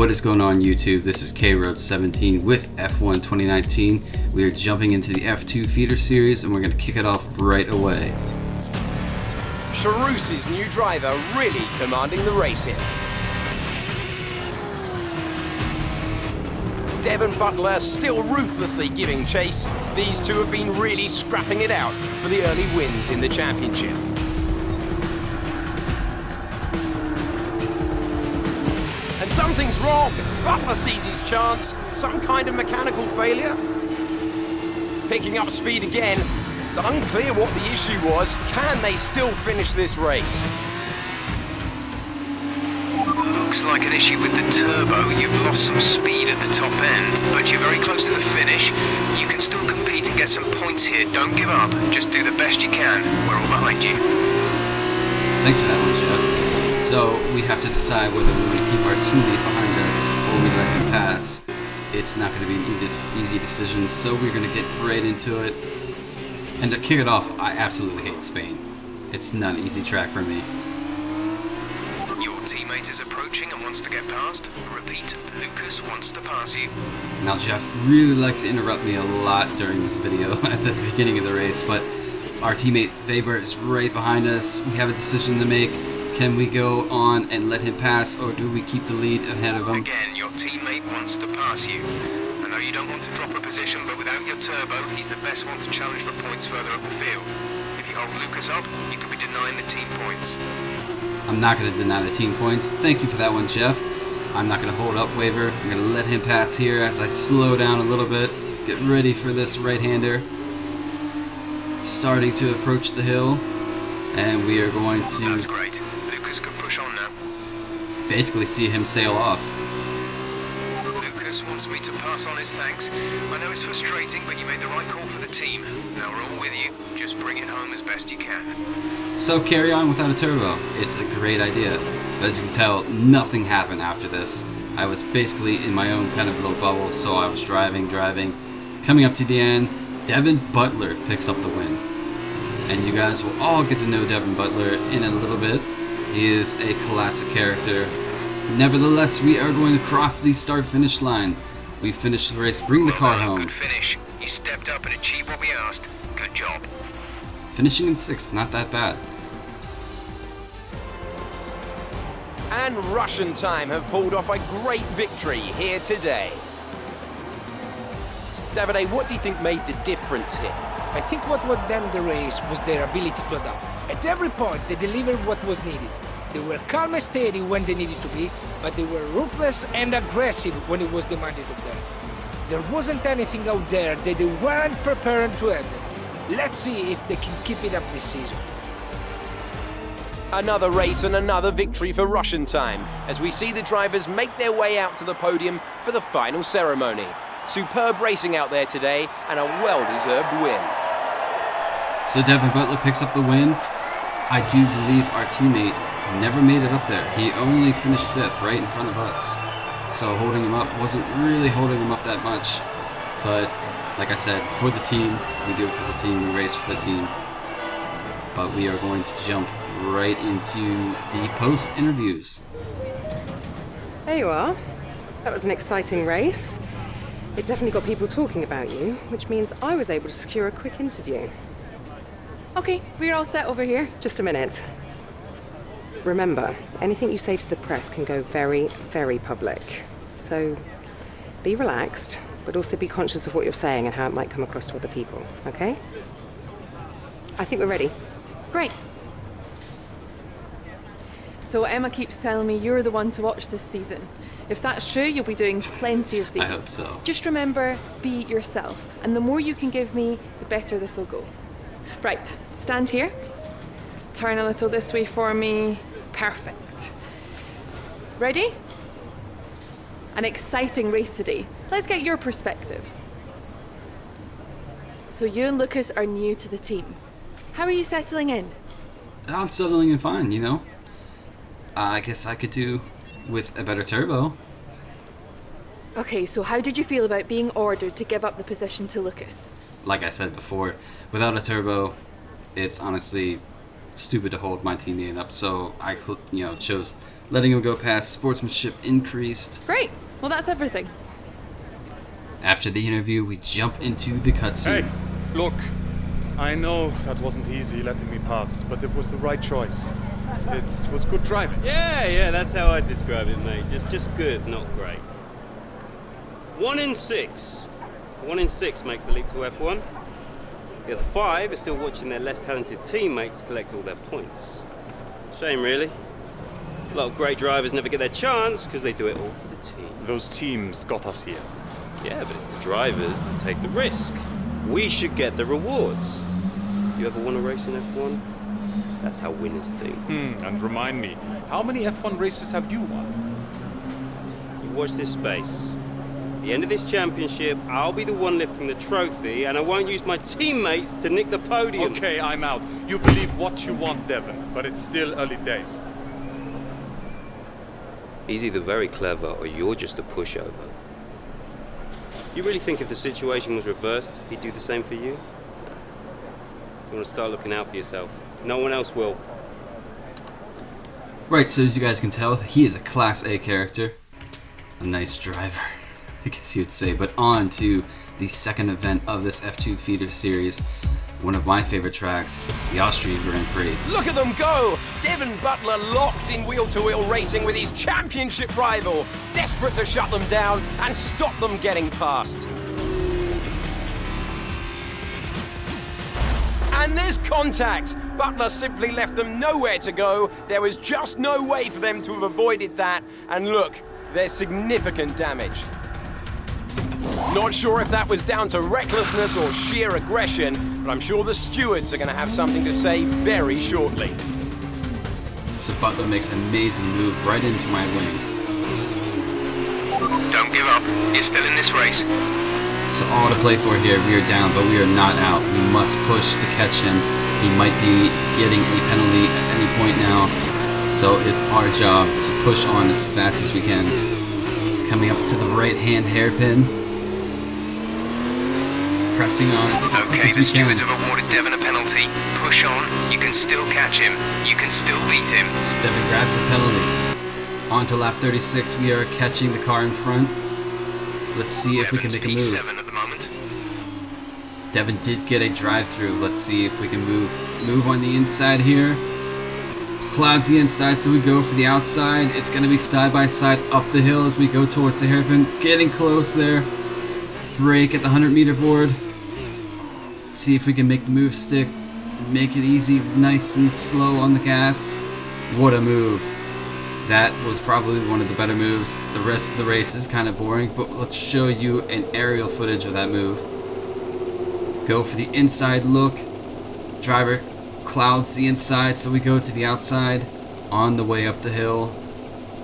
What is going on YouTube? This is KRoad17 with F1 2019. We are jumping into the F2 feeder series and we're going to kick it off right away. Charous's new driver really commanding the race here. Devon Butler still ruthlessly giving chase. These two have been really scrapping it out for the early wins in the championship. And something's wrong. Butler sees his chance. Some kind of mechanical failure. Picking up speed again. It's unclear what the issue was. Can they still finish this race? Looks like an issue with the turbo. You've lost some speed at the top end, but you're very close to the finish. You can still compete and get some points here. Don't give up. Just do the best you can. We're all behind you. Thanks for that one, Jeff. So we have to decide whether we want to keep our teammate behind us or we let him pass. It's not going to be an easy decision, so we're going to get right into it. And to kick it off, I absolutely hate Spain. It's not an easy track for me. Your teammate is approaching and wants to get past. Repeat, Lucas wants to pass you. Now Jeff really likes to interrupt me a lot during this video at the beginning of the race, but our teammate Weber is right behind us. We have a decision to make. Can we go on and let him pass, or do we keep the lead ahead of him? Again, your teammate wants to pass you. I know you don't want to drop a position, but without your turbo, he's the best one to challenge for points further up the field. If you hold Lucas up, you could be denying the team points. I'm not going to deny the team points. Thank you for that one, Jeff. I'm not going to hold up Waver. I'm going to let him pass here as I slow down a little bit. Get ready for this right-hander. Starting to approach the hill. And we are going to... That's great. Lucas can push on now. Basically see him sail off. Lucas wants me to pass on his thanks. I know it's frustrating, but you made the right call for the team. Now we're all with you. Just bring it home as best you can. So carry on without a turbo. It's a great idea. But as you can tell, nothing happened after this. I was basically in my own kind of little bubble, so I was driving. Coming up to the end, Devon Butler picks up the win. And you guys will all get to know Devon Butler in a little bit. He is a classic character. Nevertheless, we are going to cross the start-finish line. We finished the race, bring the car home. Good finish. You stepped up and achieved what we asked. Good job. Finishing in 6th, not that bad. And Russian Time have pulled off a great victory here today. Davide, what do you think made the difference here? I think what won them the race was their ability to adapt. At every point, they delivered what was needed. They were calm and steady when they needed to be, but they were ruthless and aggressive when it was demanded of them. There wasn't anything out there that they weren't prepared to handle. Let's see if they can keep it up this season. Another race and another victory for Russian Time, as we see the drivers make their way out to the podium for the final ceremony. Superb racing out there today, and a well-deserved win. So Devon Butler picks up the win. I do believe our teammate never made it up there. He only finished 5th, right in front of us. So holding him up wasn't really holding him up that much. But like I said, for the team, we do it for the team, we race for the team. But we are going to jump right into the post-interviews. There you are. That was an exciting race. It definitely got people talking about you, which means I was able to secure a quick interview. Okay, we're all set over here. Just a minute. Remember, anything you say to the press can go very, very public. So be relaxed, but also be conscious of what you're saying and how it might come across to other people, okay? I think we're ready. Great. So Emma keeps telling me you're the one to watch this season. If that's true, you'll be doing plenty of these. I hope so. Just remember, be yourself. And the more you can give me, the better this will go. Right, stand here. Turn a little this way for me. Perfect. Ready? An exciting race today. Let's get your perspective. So you and Lucas are new to the team. How are you settling in? I'm settling in fine, you know. I guess I could do with a better turbo. Okay, so how did you feel about being ordered to give up the position to Lucas? Like I said before, without a turbo, it's honestly stupid to hold my teammate up, so I chose letting him go past. Sportsmanship increased. Great. Well, that's everything. After the interview, we jump into the cutscene. Hey, look. I know that wasn't easy letting me pass, but it was the right choice. It was good driving. Yeah, that's how I describe it, mate. Just good, not great. 1 in 6. 1 in 6 makes the leap to F1. The other 5 are still watching their less talented teammates collect all their points. Shame, really. A lot of great drivers never get their chance because they do it all for the team. Those teams got us here. Yeah, but it's the drivers that take the risk. We should get the rewards. You ever won a race in F1? That's how winners think. And remind me, how many F1 races have you won? You watch this space. At the end of this championship, I'll be the one lifting the trophy, and I won't use my teammates to nick the podium. Okay, I'm out. You believe what you want, Devon, but it's still early days. He's either very clever or you're just a pushover. You really think if the situation was reversed, he'd do the same for you? You want to start looking out for yourself. No one else will. Right, so as you guys can tell, he is a Class A character. A nice driver, I guess you'd say. But on to the second event of this F2 feeder series. One of my favorite tracks, the Austrian Grand Prix. Look at them go! Devon Butler locked in wheel-to-wheel racing with his championship rival, desperate to shut them down and stop them getting past. And there's contact! Butler simply left them nowhere to go. There was just no way for them to have avoided that. And look, there's significant damage. Not sure if that was down to recklessness or sheer aggression, but I'm sure the stewards are going to have something to say very shortly. So Butler makes an amazing move right into my wing. Don't give up. You're still in this race. So all to play for here, we are down, but we are not out. We must push to catch him. He might be getting a penalty at any point now. So it's our job to push on as fast as we can. Coming up to the right-hand hairpin. Pressing on as Okay, as the we can. stewards have awarded Devon a penalty. Push on. You can still catch him. You can still beat him. Devon grabs the penalty. On to lap 36, we are catching the car in front. Let's see if we can make a move. P7 at the moment. Devon did get a drive-through. Let's see if we can move on the inside here. Clouds the inside, so we go for the outside. It's going to be side by side up the hill as we go towards the hairpin. Getting close there. Brake at the 100-meter board. Let's see if we can make the move stick. Make it easy, nice and slow on the gas. What a move. That was probably one of the better moves. The rest of the race is kind of boring, but let's show you an aerial footage of that move. Go for the inside look. Driver clouds the inside, so we go to the outside on the way up the hill.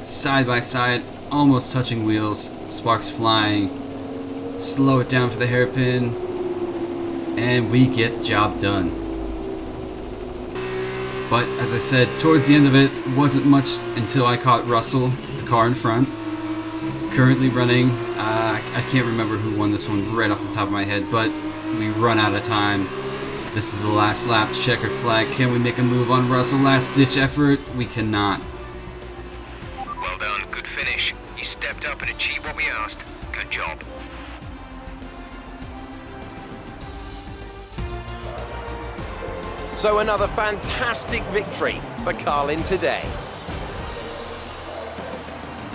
Side by side, almost touching wheels. Sparks flying. Slow it down for the hairpin. And we get job done. But as I said, towards the end of it, wasn't much until I caught Russell, the car in front. Currently running, I can't remember who won this one right off the top of my head, but we run out of time. This is the last lap, checkered flag. Can we make a move on Russell? Last ditch effort? We cannot. Well done. Good finish. You stepped up and achieved what we asked. Good job. So another fantastic victory for Carlin today.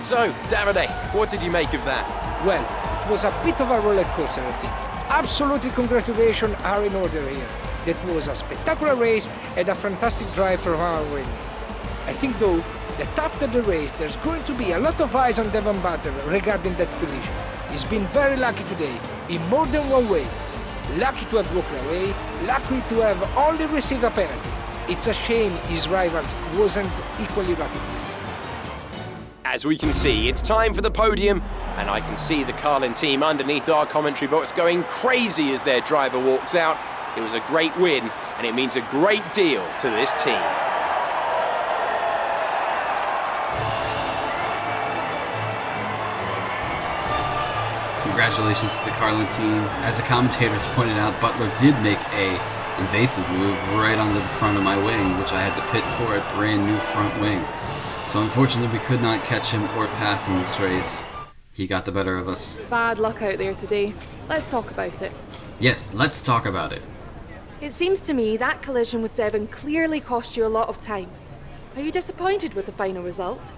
So, Davide, what did you make of that? Well, it was a bit of a roller coaster, I think. Absolutely congratulations are in order here. That was a spectacular race and a fantastic drive from our wing. I think though, that after the race there's going to be a lot of eyes on Devon Butler regarding that collision. He's been very lucky today, in more than one way. Lucky to have broken away, lucky to have only received a penalty. It's a shame his rivals wasn't equally lucky. As we can see, it's time for the podium, and I can see the Carlin team underneath our commentary box going crazy as their driver walks out. It was a great win, and it means a great deal to this team. Congratulations to the Carlin team. As the commentators pointed out, Butler did make a invasive move right onto the front of my wing, which I had to pit for a brand new front wing. So unfortunately we could not catch him or pass in this race. He got the better of us. Bad luck out there today. Let's talk about it. Yes, let's talk about it. It seems to me that collision with Devon clearly cost you a lot of time. Are you disappointed with the final result?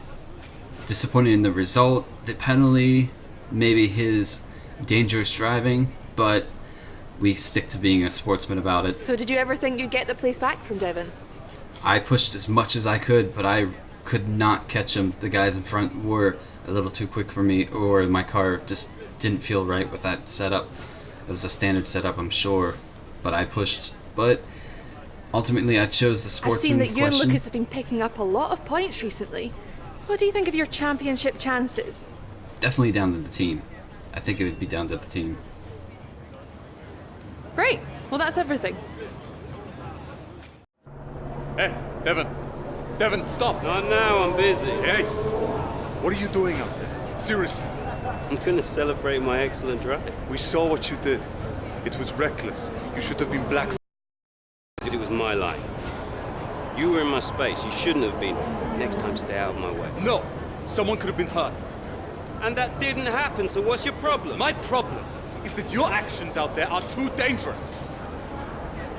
Disappointed in the result, the penalty, maybe his dangerous driving, but we stick to being a sportsman about it. So did you ever think you'd get the place back from Devon? I pushed as much as I could, but I could not catch him. The guys in front were a little too quick for me, or my car just didn't feel right with that setup. It was a standard setup, I'm sure, but I pushed. But ultimately, I chose the sportsman I've seen that you and question. Lucas have been picking up a lot of points recently. What do you think of your championship chances? Definitely down to the team. I think it would be down to the team. Great. Well, that's everything. Hey, Devon. Devon, stop. Not now, I'm busy. Hey, what are you doing out there? Seriously. I'm gonna celebrate my excellent drive. We saw what you did. It was reckless. You should have been black. It was my line. You were in my space. You shouldn't have been. Next time, stay out of my way. No, someone could have been hurt. And that didn't happen, so what's your problem? My problem is that your actions out there are too dangerous.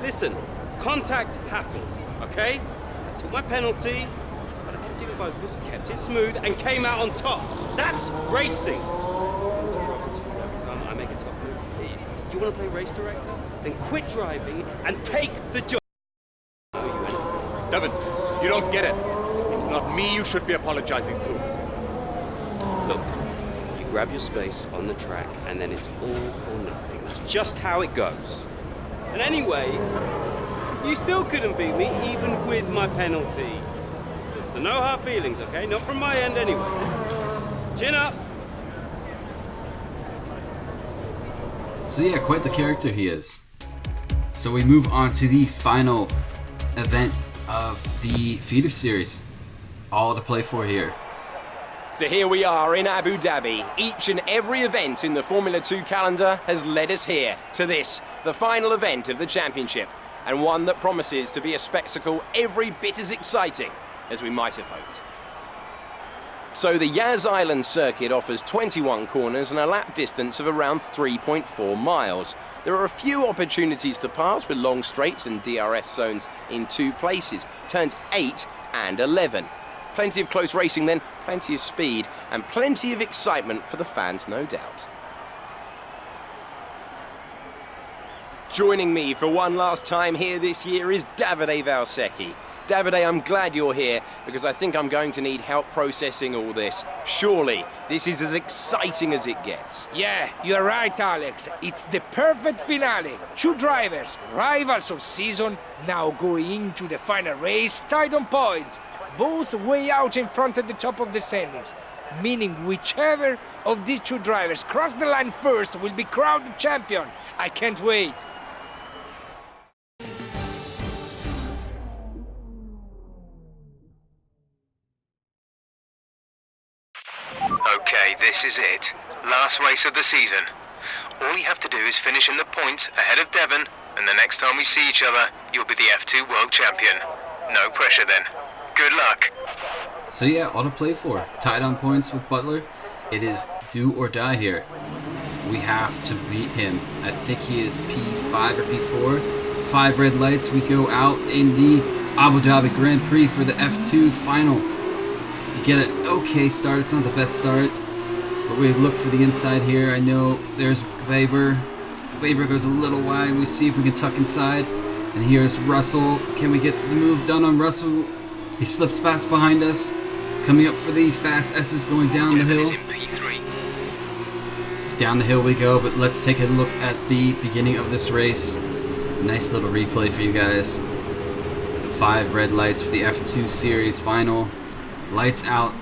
Listen, contact happens, okay? I took my penalty, but I kept it focused, kept it smooth, and came out on top. That's racing. Every time I make a tough move. Do you want to play race director? Then quit driving and take the job. Devon, you don't get it. It's not me you should be apologizing to. Look, you grab your space on the track, and then it's all or nothing. That's just how it goes. And anyway, you still couldn't beat me, even with my penalty. So no hard feelings, okay? Not from my end anyway. Chin up. So yeah, quite the character he is. So we move on to the final event of the feeder series. All to play for here. So here we are in Abu Dhabi. Each and every event in the Formula 2 calendar has led us here to this, the final event of the championship, and one that promises to be a spectacle every bit as exciting as we might have hoped. So the Yas Island circuit offers 21 corners and a lap distance of around 3.4 miles. There are a few opportunities to pass with long straights and DRS zones in 2 places, turns 8 and 11. Plenty of close racing then, plenty of speed, and plenty of excitement for the fans, no doubt. Joining me for one last time here this year is Davide Valsecchi. Davide, I'm glad you're here because I think I'm going to need help processing all this. Surely, this is as exciting as it gets. Yeah, you're right, Alex. It's the perfect finale. 2 drivers, rivals of season, now going into the final race tied on points. Both way out in front at the top of the standings, meaning whichever of these 2 drivers cross the line first will be crowned champion. I can't wait. Okay, this is it. Last race of the season. All you have to do is finish in the points ahead of Devon, and the next time we see each other, you'll be the F2 World Champion. No pressure then. Good luck. So yeah, all to play for. Tied on points with Butler. It is do or die here. We have to beat him. I think he is P5 or P4. 5 red lights. We go out in the Abu Dhabi Grand Prix for the F2 final. You get an okay start. It's not the best start, but we look for the inside here. I know there's Weber. Weber goes a little wide. We see if we can tuck inside. And here's Russell. Can we get the move done on Russell? He slips fast behind us. Coming up for the fast S's going down the hill. Down the hill we go, but let's take a look at the beginning of this race. Nice little replay for you guys. 5 red lights for the F2 Series final. Lights out.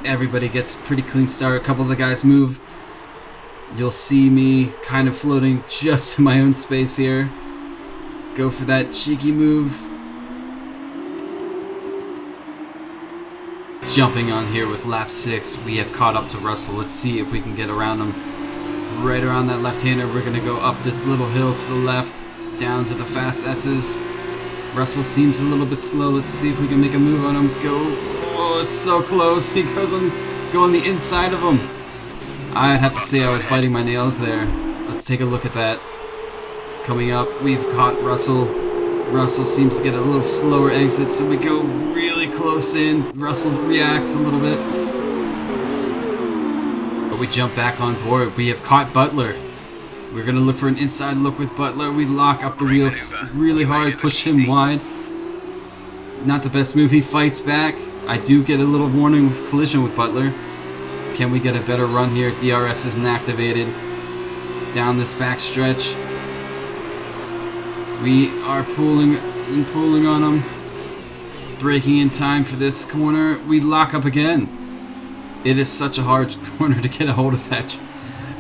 Everybody gets a pretty clean start. A couple of the guys move. You'll see me kind of floating just in my own space here. Go for that cheeky move. Jumping on here with lap 6. We have caught up to Russell. Let's see if we can get around him. Right around that left-hander. We're going to go up this little hill to the left. Down to the fast S's. Russell seems a little bit slow. Let's see if we can make a move on him. Go. Oh, Oh, it's so close. He goes on going the inside of him. I'd have to say I was biting my nails there. Let's take a look at that. Coming up, we've caught Russell. Russell seems to get a little slower exit, so we go really close in. Russell reacts a little bit. But we jump back on board. We have caught Butler. We're going to look for an inside look with Butler. We lock up the wheels really hard, push him wide. Not the best move. He fights back. I do get a little warning with collision with Butler. Can we get a better run here? DRS isn't activated. Down this back stretch. We are pulling on him. Braking in time for this corner. We lock up again. It is such a hard corner to get a hold of that.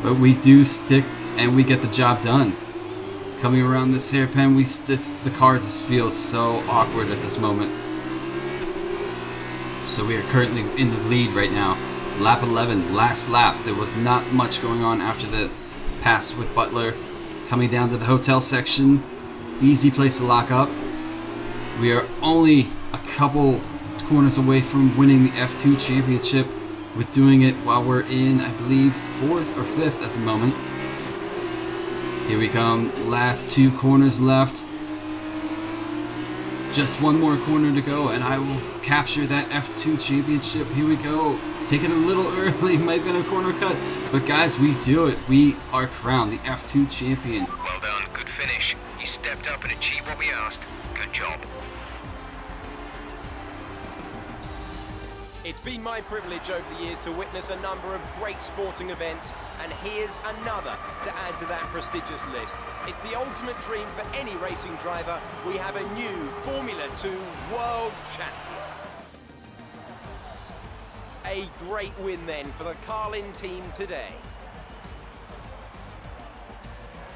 But we do stick and we get the job done. Coming around this hairpin, the car just feels so awkward at this moment. So we are currently in the lead right now. Lap 11, last lap. There was not much going on after the pass with Butler. Coming down to the hotel section. Easy place to lock up. We are only a couple corners away from winning the F2 championship. With doing it while we're in, I believe, 4th or 5th at the moment. Here we come, last 2 corners left. Just one more corner to go and I will capture that F2 championship. Here we go. Take it a little early, might have been a corner cut. But guys, we do it. We are crowned the F2 champion. Well done, good finish. You stepped up and achieved what we asked. Good job. It's been my privilege over the years to witness a number of great sporting events, and here's another to add to that prestigious list. It's the ultimate dream for any racing driver. We have a new Formula 2 World Champion. A great win then for the Carlin team today.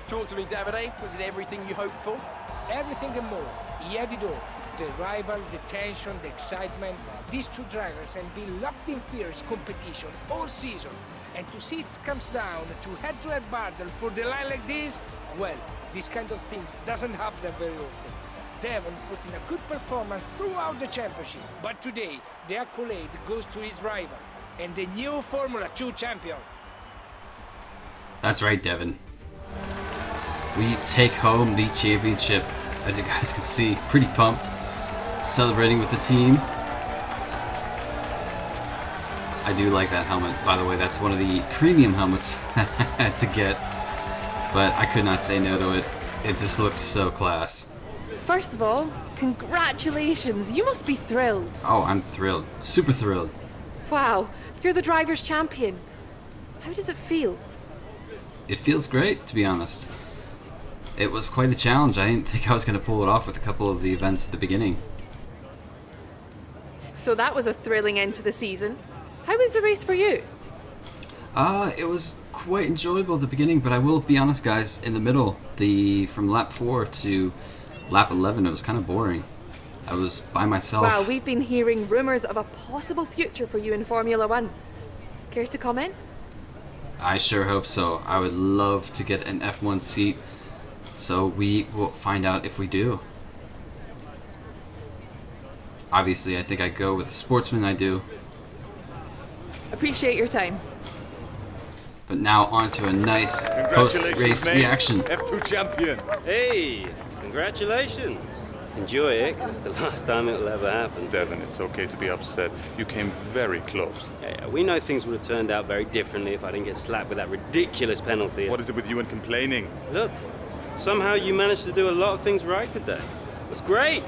Talk to me, Davide. Was it everything you hoped for? Everything and more. He had it all. The rival, the tension, the excitement. These 2 drivers have been locked in fierce competition all season. And to see it comes down to head-to-head battle for the line like this, well, this kind of things doesn't happen very often. Devon put in a good performance throughout the championship, but today the accolade goes to his rival and the new Formula 2 champion. That's right, Devon. We take home the championship. As you guys can see, pretty pumped. Celebrating with the team. I do like that helmet, by the way. That's one of the premium helmets I had to get, but I could not say no to it. It just looks so class. First of all, congratulations. You must be thrilled. Oh, I'm thrilled. Super thrilled. Wow, you're the driver's champion. How does it feel? It feels great, to be honest. It was quite a challenge. I didn't think I was going to pull it off with a couple of the events at the beginning. So that was a thrilling end to the season. How was the race for you? It was quite enjoyable at the beginning, but I will be honest, guys, in the middle, from lap 4 to lap 11, it was kind of boring. I was by myself. Wow, we've been hearing rumours of a possible future for you in Formula 1. Care to comment? I sure hope so. I would love to get an F1 seat, so we will find out if we do. Obviously, I think I go with a sportsman, I do. Appreciate your time. But now on to a nice post-race reaction. F2 champion. Hey, congratulations. Enjoy it, because it's the last time it'll ever happen. Devon, it's okay to be upset. You came very close. Yeah, we know things would have turned out very differently if I didn't get slapped with that ridiculous penalty. What is it with you and complaining? Look, somehow you managed to do a lot of things right today. That's great.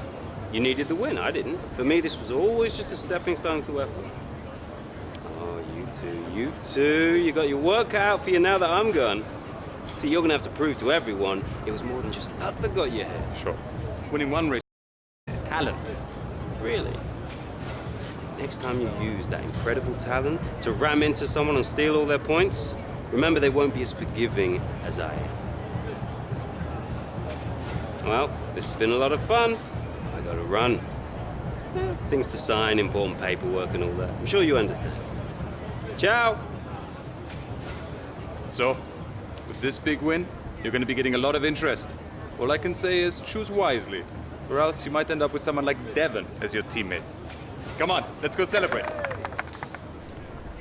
You needed the win, I didn't. For me, this was always just a stepping stone to F1. Oh, you two. You got your work cut out for you now that I'm gone. See, you're going to have to prove to everyone it was more than just luck that got you here. Sure. Winning one race is talent. Really? Next time you use that incredible talent to ram into someone and steal all their points, remember they won't be as forgiving as I am. Well, this has been a lot of fun. I gotta run. Things to sign, important paperwork and all that. I'm sure you understand. Ciao! So, with this big win, you're going to be getting a lot of interest. All I can say is choose wisely, or else you might end up with someone like Devon as your teammate. Come on, let's go celebrate.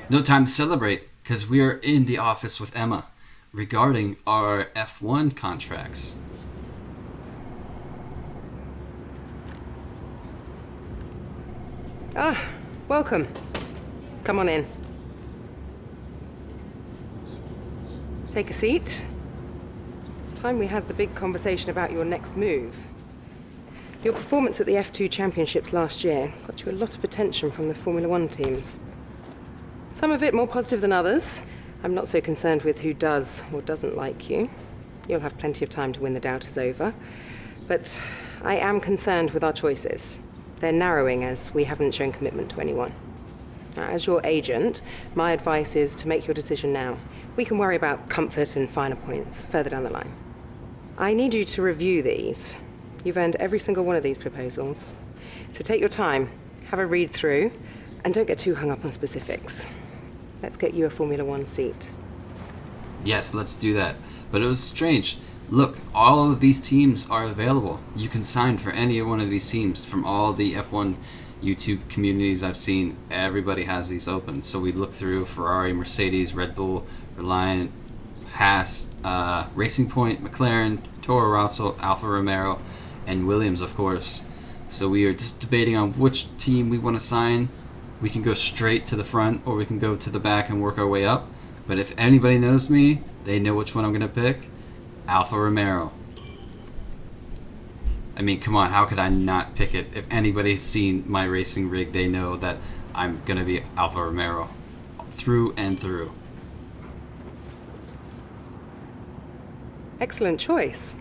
No time to celebrate, because we are in the office with Emma regarding our F1 contracts. Ah, welcome. Come on in. Take a seat. It's time we had the big conversation about your next move. Your performance at the F2 Championships last year got you a lot of attention from the Formula One teams. Some of it more positive than others. I'm not so concerned with who does or doesn't like you. You'll have plenty of time to win the doubt is over. But I am concerned with our choices. They're narrowing as we haven't shown commitment to anyone. Now, as your agent, my advice is to make your decision now. We can worry about comfort and finer points further down the line. I need you to review these. You've earned every single one of these proposals. So take your time, have a read through, and don't get too hung up on specifics. Let's get you a Formula One seat. Yes, let's do that. But it was strange. Look, all of these teams are available. You can sign for any one of these teams from all the F1 YouTube communities I've seen. Everybody has these open. So we look through Ferrari, Mercedes, Red Bull, Reliant, Haas, Racing Point, McLaren, Toro Rosso, Alfa Romeo, and Williams, of course. So we are just debating on which team we want to sign. We can go straight to the front, or we can go to the back and work our way up. But if anybody knows me, they know which one I'm going to pick. Alfa Romeo. I mean, come on, how could I not pick it? If anybody's seen my racing rig, they know that I'm going to be Alfa Romeo. Through and through. Excellent choice.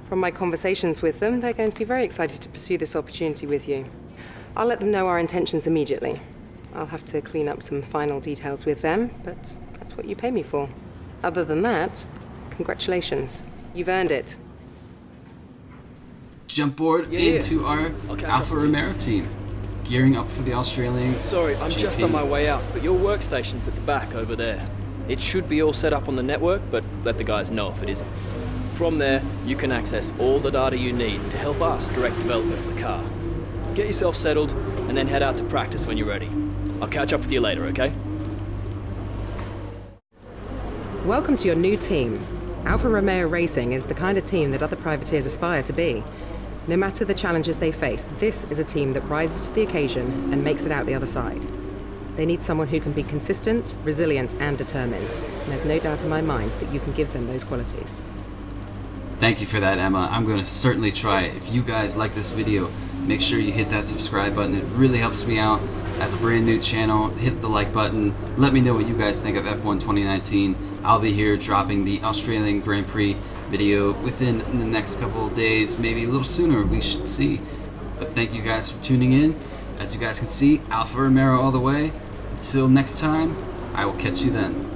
From my conversations with them, they're going to be very excited to pursue this opportunity with you. I'll let them know our intentions immediately. I'll have to clean up some final details with them, but that's what you pay me for. Other than that, congratulations. You've earned it. Jump board into our Alfa Romeo team. Gearing up for the Australian Sorry, I'm GP. just on my way out, but your workstation's at the back over there. It should be all set up on the network, but let the guys know if it isn't. From there, you can access all the data you need to help us direct development of the car. Get yourself settled, and then head out to practice when you're ready. I'll catch up with you later, okay? Welcome to your new team. Alfa Romeo Racing is the kind of team that other privateers aspire to be. No matter the challenges they face, this is a team that rises to the occasion and makes it out the other side. They need someone who can be consistent, resilient, and determined. And there's no doubt in my mind that you can give them those qualities. Thank you for that, Emma. I'm going to certainly try it. If you guys like this video, make sure you hit that subscribe button. It really helps me out as a brand new channel. Hit the like button. Let me know what you guys think of F1 2019. I'll be here dropping the Australian Grand Prix video within the next couple of days, maybe a little sooner, we should see. But thank you guys for tuning in. As you guys can see, Alfa Romeo all the way. Until next time, I will catch you then.